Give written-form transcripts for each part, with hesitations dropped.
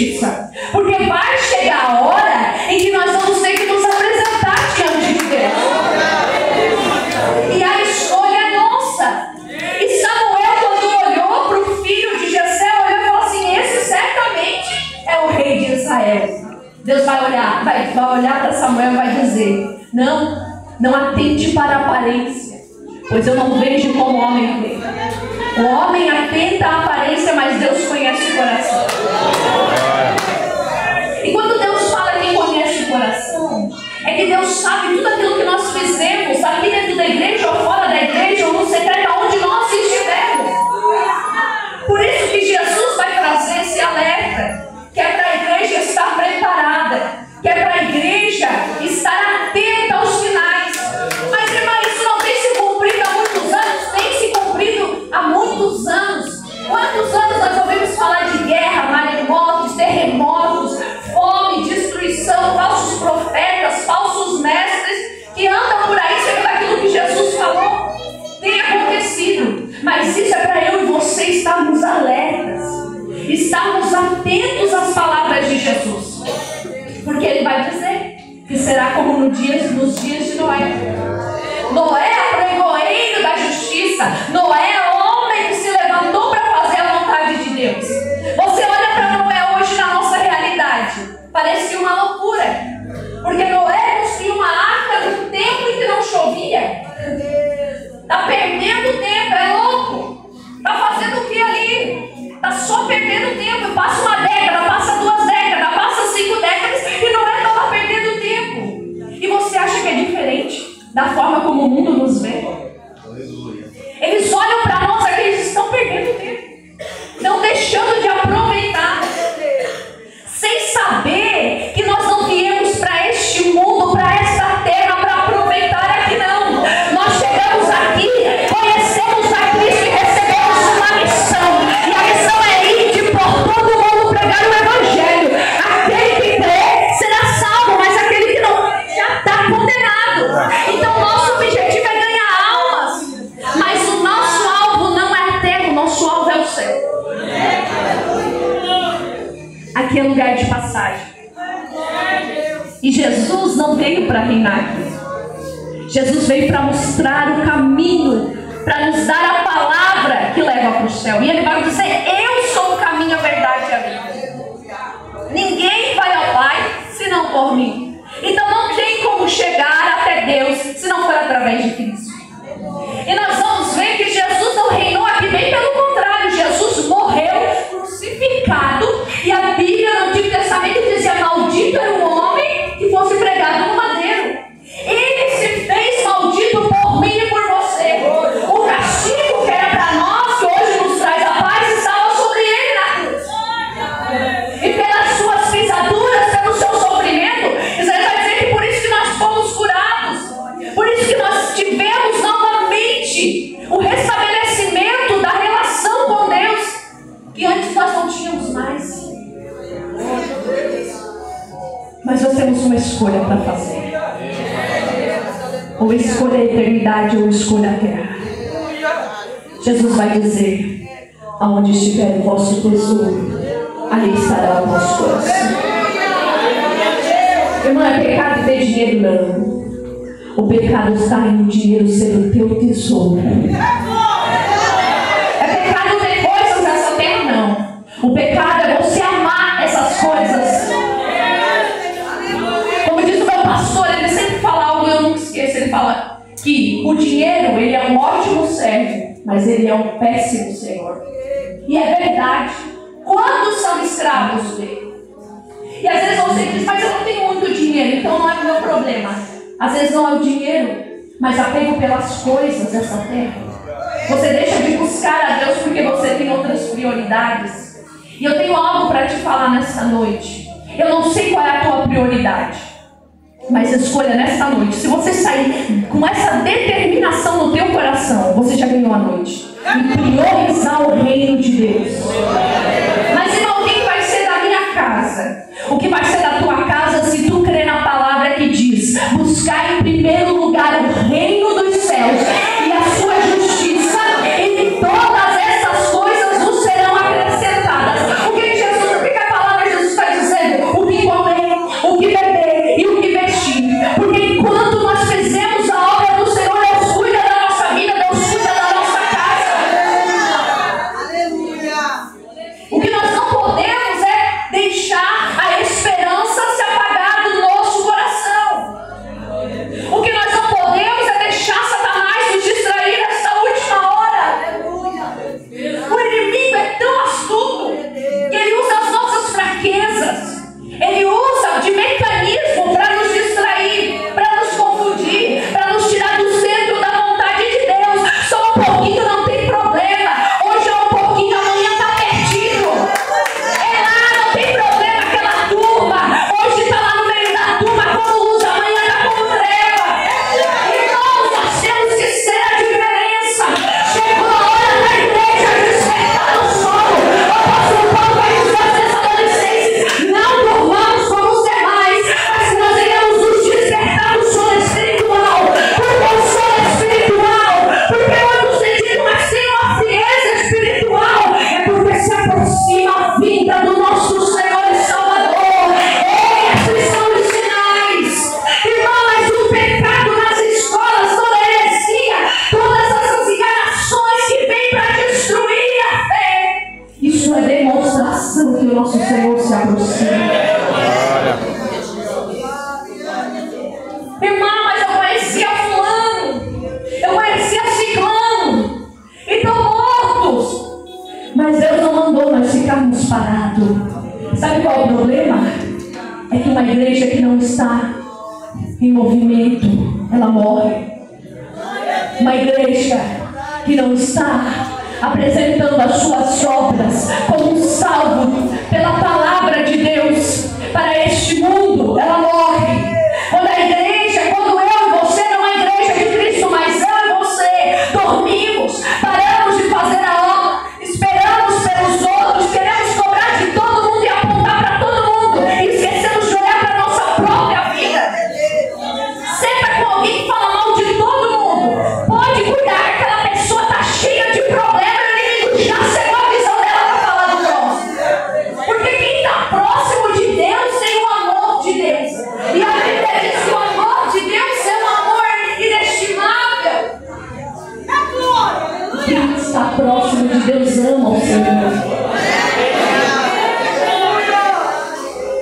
justiça. Porque vai chegar a hora em que nós vamos ter que nos apresentar diante de Deus. E a escolha é nossa. E Samuel, quando olhou para o filho de Jessé, olhou e falou assim: esse certamente é o rei de Israel. Deus vai olhar para Samuel e vai dizer: não atente para a aparência, pois eu não vejo como o homem vê. O homem atenta à aparência, mas Deus conhece o coração. E quando Deus fala que conhece o coração, é que Deus sabe tudo aquilo que nós fizemos aqui dentro da igreja ou fora da igreja ou no secreto, onde nós estivermos. Por isso que Jesus vai trazer esse alerta, que é para a igreja estar preparada, que é para a igreja estar atenta aos sinais. Mas, irmã, isso não tem se cumprido há muitos anos? Tem se cumprido há muitos anos. Quantos anos nós ouvimos falar de guerra, maremotos, terremotos, fome, destruição, falsos profetas, falsos mestres que andam por aí segundo aquilo que Jesus falou? Tem acontecido, mas isso é para eu e você estarmos alertas, estarmos atentos às palavras de Jesus, porque Ele vai dizer que será como nos dias de Noé. Noé é pregoeiro da justiça. Noé é homem que se levantou para fazer a vontade de Deus. Você olha para Noé hoje na nossa realidade, parece uma loucura, porque Noé construiu uma arca no tempo em que não chovia. Está perdendo tempo, é louco. Está fazendo o que ali? Está só perdendo tempo. Passa uma década, passa 2 décadas, passa 5 décadas e Noé estava perdendo tempo. E você acha que é diferente da forma como o mundo nos vê? Eles olham para nós aqui, eles estão perdendo tempo, não deixando de aproveitar, sem saber que nós não viemos para este mundo, para esta terra, para aproveitar aqui não. Nós chegamos aqui, conhecemos a Cristo e recebemos uma missão. E a missão é ir de por todo mundo pregar o Evangelho. Aquele que crê será salvo, mas aquele que não já está condenado. Então nosso objetivo é ganhar almas, mas o nosso alvo não é a terra, o nosso alvo é o céu. Aqui é lugar de passagem. E Jesus não veio para reinar aqui. Jesus veio para mostrar o caminho, para nos dar a palavra que leva para o céu. E Ele vai dizer: eu sou o caminho, a verdade e a vida. Ninguém vai ao Pai senão por mim. Então não tem como chegar até Deus se não for através de Cristo. E nós vamos ver que Jesus não reinou aqui, bem pelo contrário. Jesus morreu crucificado, e a Bíblia no Antigo Testamento dizia: maldito era o homem que fosse pregado no madeiro. Ele se fez maldito por mim e por você. O castigo que era para nós, que hoje nos traz a paz, estava sobre Ele na cruz. E pelas suas pisaduras, pelo seu sofrimento, Isaías vai dizer que por isso que nós fomos curados, por isso que nós tivemos novamente o restabelecimento da relação com Deus, que antes nós não tínhamos mais. Mas nós temos uma escolha para fazer. Ou escolha a eternidade, ou escolha a terra. Jesus vai dizer: aonde estiver o vosso tesouro, ali estará o vosso coração. Irmã, é pecado ter dinheiro? Não. O pecado está em o dinheiro ser o teu tesouro. É pecado ter coisas nessa terra? Não. O pecado é você amar essas coisas. Como diz o meu pastor, ele sempre fala algo, eu nunca esqueço. Ele fala que o dinheiro, ele é um ótimo servo, mas ele é um péssimo senhor. E é verdade. Quantos são escravos dele? E às vezes você diz: mas eu não tenho muito dinheiro, então não é o meu problema. Às vezes não é o dinheiro, mas apego pelas coisas dessa terra. Você deixa de buscar a Deus porque você tem outras prioridades. E eu tenho algo para te falar nesta noite. Eu não sei qual é a tua prioridade, mas escolha nesta noite. Se você sair com essa determinação no teu coração, você já ganhou a noite. E priorizar o reino de Deus. Mas irmão, o que vai ser da minha casa? O que vai ser da tua casa se tu crer na palavra que diz: buscar em primeiro lugar o reino dos céus e a sua justiça, e todas essas coisas nos serão acrescentadas. O que Jesus, o que a palavra de Jesus é que uma igreja que não está em movimento, ela morre. Uma igreja que não está apresentando as suas obras como um salvo pela palavra de Deus para este mundo, ela morre. Quando a igreja, quando eu e você, não é a igreja de Cristo, mas eu e você, dormimos, paramos de fazer a obra, esperamos pelos outros, queremos cobrar de todo mundo e apontar para todo mundo, e esquecemos de olhar para a nossa própria vida. Senta com alguém que fala mal de todo mundo, pode cuidar que aquela pessoa está cheia de problemas, o inimigo já cegou a visão dela para falar do próximo. Porque quem está próximo de Deus tem o amor de Deus. E a Bíblia diz que o amor de Deus é um amor inestimável. Quem está próximo de Deus ama o Senhor.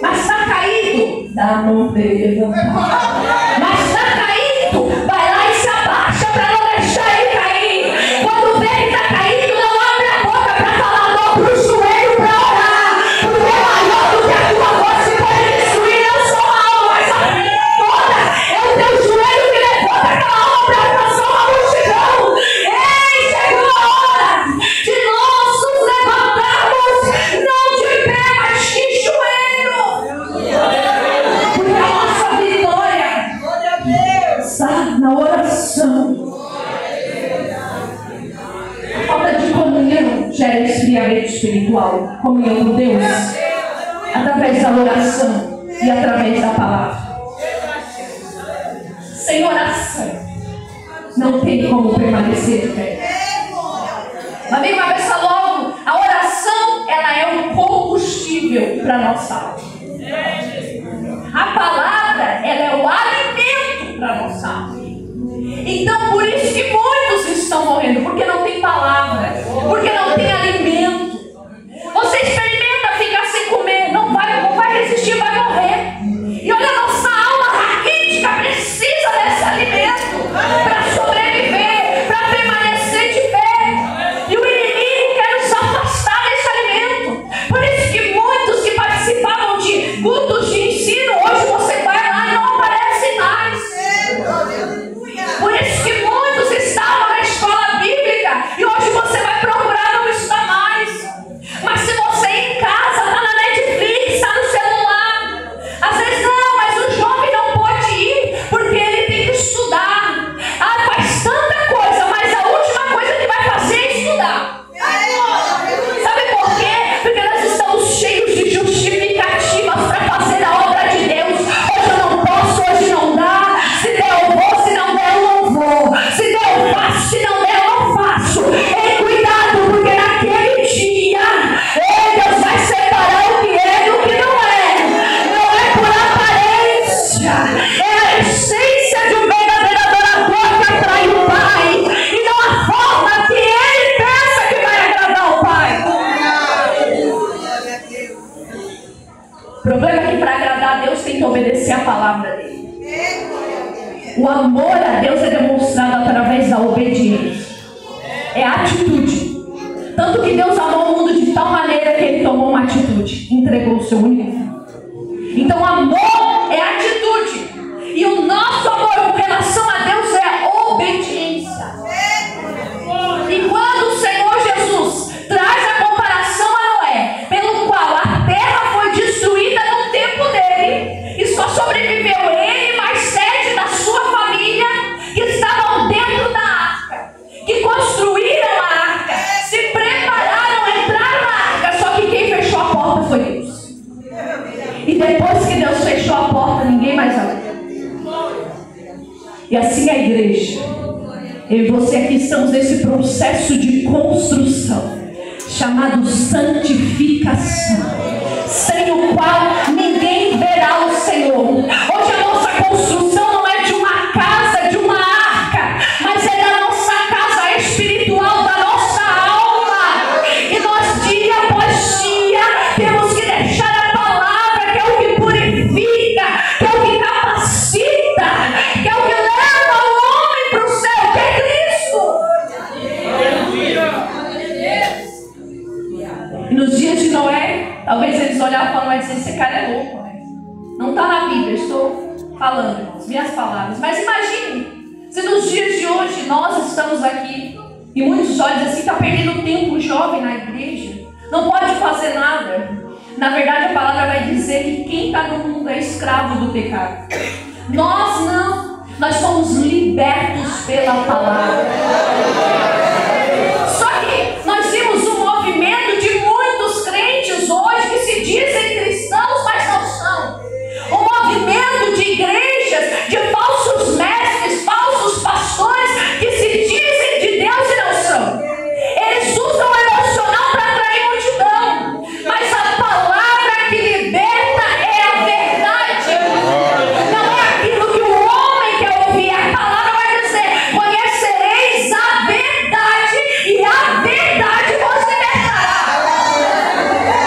Mas está caído, dá a mão para ele levantar. Mas está caído, vai lá e se abaixa para não deixar ele cair. Quando vê que está caído, não abre a boca para falar, dobra o joelho para orar. Porque é maior do que a tua voz que pode destruir não só a alma, mas a vida toda. É o teu joelho que levanta aquela alma para alcançar uma multidão. Ei, chegou a hora de nós nos levantarmos, não de pé, mas de joelho. Porque a nossa vitória está na oração. A falta de comunhão gera esfriamento espiritual. Comunhão com Deus através da oração e através da palavra. Sem oração não tem como permanecer de pé. Amigo, uma vez logo, a oração ela é um combustível para a nossa alma. A palavra ela é o alimento para a nossa alma. Então por isso que muitos estão morrendo, porque não tem palavra, porque não tem alimento. Você experimenta ficar sem comer, não vai resistir, vai morrer. E olha, a nossa alma raquítica precisa desse alimento para sobreviver, para permanecer de pé. E o inimigo quer nos afastar desse alimento. Por isso que muitos que participavam de cultos de ensino, hoje você vai lá e não aparece mais. Por isso que muitos estavam na escola bíblica e hoje você vai procurar, não está mais. Mas se você em casa, está na Netflix, está no celular, às vezes não, mas o jovem não pode ir porque ele tem que estudar. Ah, faz tanta coisa, mas a última coisa que vai fazer é estudar. Sabe por quê? Porque nós estamos cheios de justificativas para fazer a obra de Deus. Hoje eu não posso, hoje não dá. Se der eu vou, se não der eu não vou. Se der eu faço, se não der eu não faço. Ei, cuidado, porque naquele dia Deus vai separar o que é do que não é. Não é por aparência, é a essência de um verdadeiro adorador que atrai o Pai, e não a forma que ele pensa que vai agradar o Pai. O problema é que para agradar a Deus tem que obedecer a palavra dele. O amor a Deus é demonstrado através da obediência. É a atitude. Tanto que Deus amou o mundo de tal maneira que ele tomou uma atitude, entregou o seu único filho. Então amor é atitude. E o nosso amor com relação a Deus é obediência. E quando o Senhor Jesus traz a comparação a Noé, pelo qual a terra foi destruída no tempo dele, e só sobreviveu ele mais 7 da sua família que estavam dentro da arca, que construíram a arca, se prepararam, entraram na arca, só que quem fechou a porta foi Deus. E depois que Deus fechou a porta, ninguém mais abriu. E assim a igreja, eu e você aqui estamos nesse processo de construção chamado santificação, sem o qual ninguém verá o Senhor. Hoje a nossa construção não é de uma casa, de uma arca, mas é da nossa casa espiritual, da nossa alma. E nós, dia após dia, temos que deixar a palavra, que é o que purifica, que é o que capacita, que é o que leva o homem para o céu, que é Cristo. E nos dias de Noé, talvez eles olhavam para Noé e diziam: esse cara é louco, né? Não está na Bíblia, estou falando, irmãos, minhas palavras. Mas imagine, se nos dias de hoje nós estamos aqui e muitos olhos assim, está perdendo tempo jovem na igreja, não pode fazer nada. Na verdade, a palavra vai dizer que quem está no mundo é escravo do pecado. Nós não, nós somos libertos pela palavra. Só que nós vimos um movimento de muitos crentes hoje que se dizem cristãos, mas não são. Um movimento de igrejas, de falsos mestres, falsos pastores que se dizem de Deus e não são. Eles usam o emocional para atrair multidão, mas a palavra que liberta é a verdade. Não é aquilo que o homem quer ouvir. A palavra vai dizer: conhecereis a verdade e a verdade vos libertará.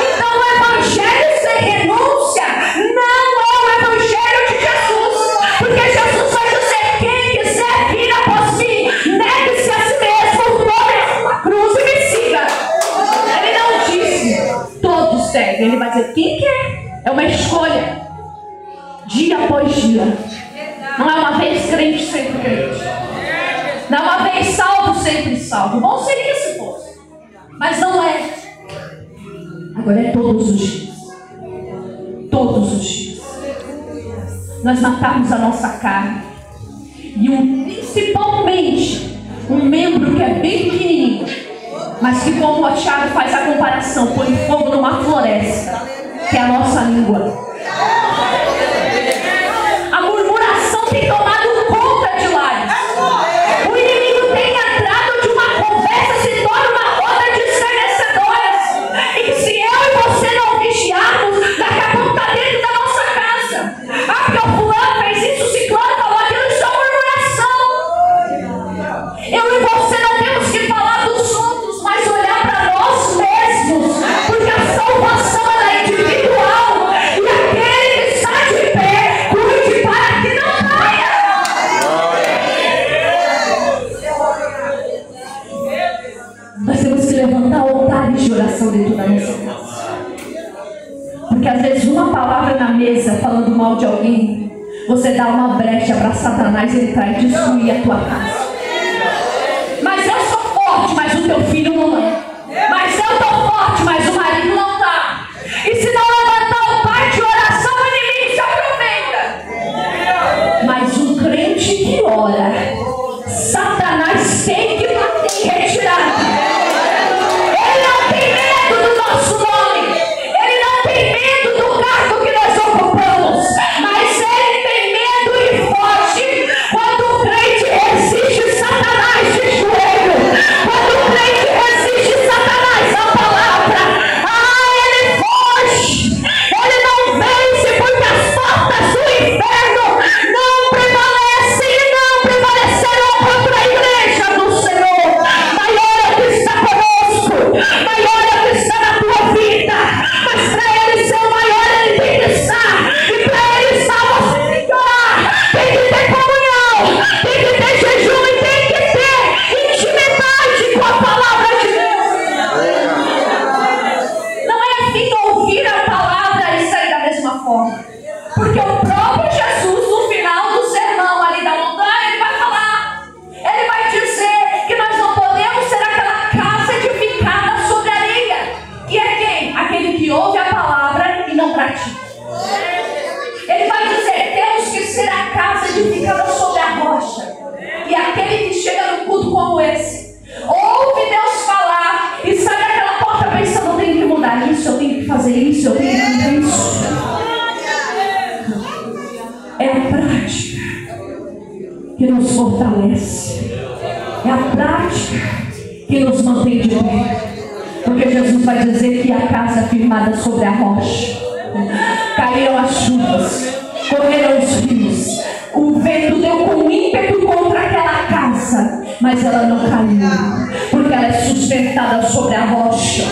Então o evangelho sem renúncia não é o evangelho de Jesus, porque Jesus vai dizer: quem quiser vir após mim, negue-se a si mesmo, tome a sua cruz e me siga. Ele não disse todos devem, ele vai dizer quem quer. É uma escolha, dia após dia. Não é uma vez crente, sempre crente. Não é uma vez salvo, sempre salvo. Bom seria se fosse, mas não é. Agora é todos os dias. Todos os dias. Nós matamos a nossa carne. E principalmente um membro que é bem pequenininho, mas que, como o Tiago faz a comparação, põe fogo numa floresta, que é a nossa língua. A murmuração tem tomado conta de lares. O inimigo tem entrado de uma conversa, se torna uma roda de escarnecedores. E que se eu e você não vigiarmos, daqui a pouco está dentro da nossa casa. Ah, porque o fulano fez isso, o ciclano falou aquilo, isso é murmuração. Eu e você não temos que falar dos outros, mas olhar para nós mesmos, porque a salvação ela é individual, e aquele que está de pé, cuide para que não caia. Nós temos que levantar altares de oração dentro da nossa casa, porque às vezes uma palavra na mesa falando mal de alguém, você dá uma brecha para Satanás entrar e destruir a tua casa. Mas eu sou forte, mas o teu filho não é. Mas eu estou forte, mas o marido não está. E se não levantar o pai de oração, o inimigo se aproveita. Mas um crente que ora, Satanás tem que bater e retirar. Ele não tem medo do nosso nome. Ele não tem medo do cargo que nós ocupamos. Mas ele tem medo e foge quando o crente resiste Satanás de joelho. Quando o crente resiste Satanás à palavra, ele foge. Ele não vence, porque as portas do inferno não prevalecem e não prevalecerão contra a igreja do Senhor. Maior é o que está conosco, maior é o que está na tua vida. Mas para ele ser o maior, ele tem que estar. E para ele estar, você tem que orar, tem que ter comunhão, tem que ter jejum e tem que ter intimidade com a palavra de Deus. Não é fim ouvir a palavra e sair da mesma forma, porque o próprio Jesus, no final do sermão ali da montanha, ele vai falar, ele vai dizer que nós não podemos ser aquela casa edificada sobre a areia, que é quem? Aquele que ouve a palavra e não pratica. Ele vai dizer, temos que ser a casa edificada sobre a rocha. E aquele que chega num culto como esse, ouve Deus falar e sai daquela porta pensando, eu tenho que mudar isso, eu tenho que fazer isso, eu tenho que fazer isso. É a prática que nos fortalece. É a prática que nos mantém de pé. Porque Jesus vai dizer que a casa é firmada sobre a rocha. Caíram as chuvas, correram os rios, o vento deu com ímpeto contra aquela casa, mas ela não caiu, porque ela é sustentada sobre a rocha.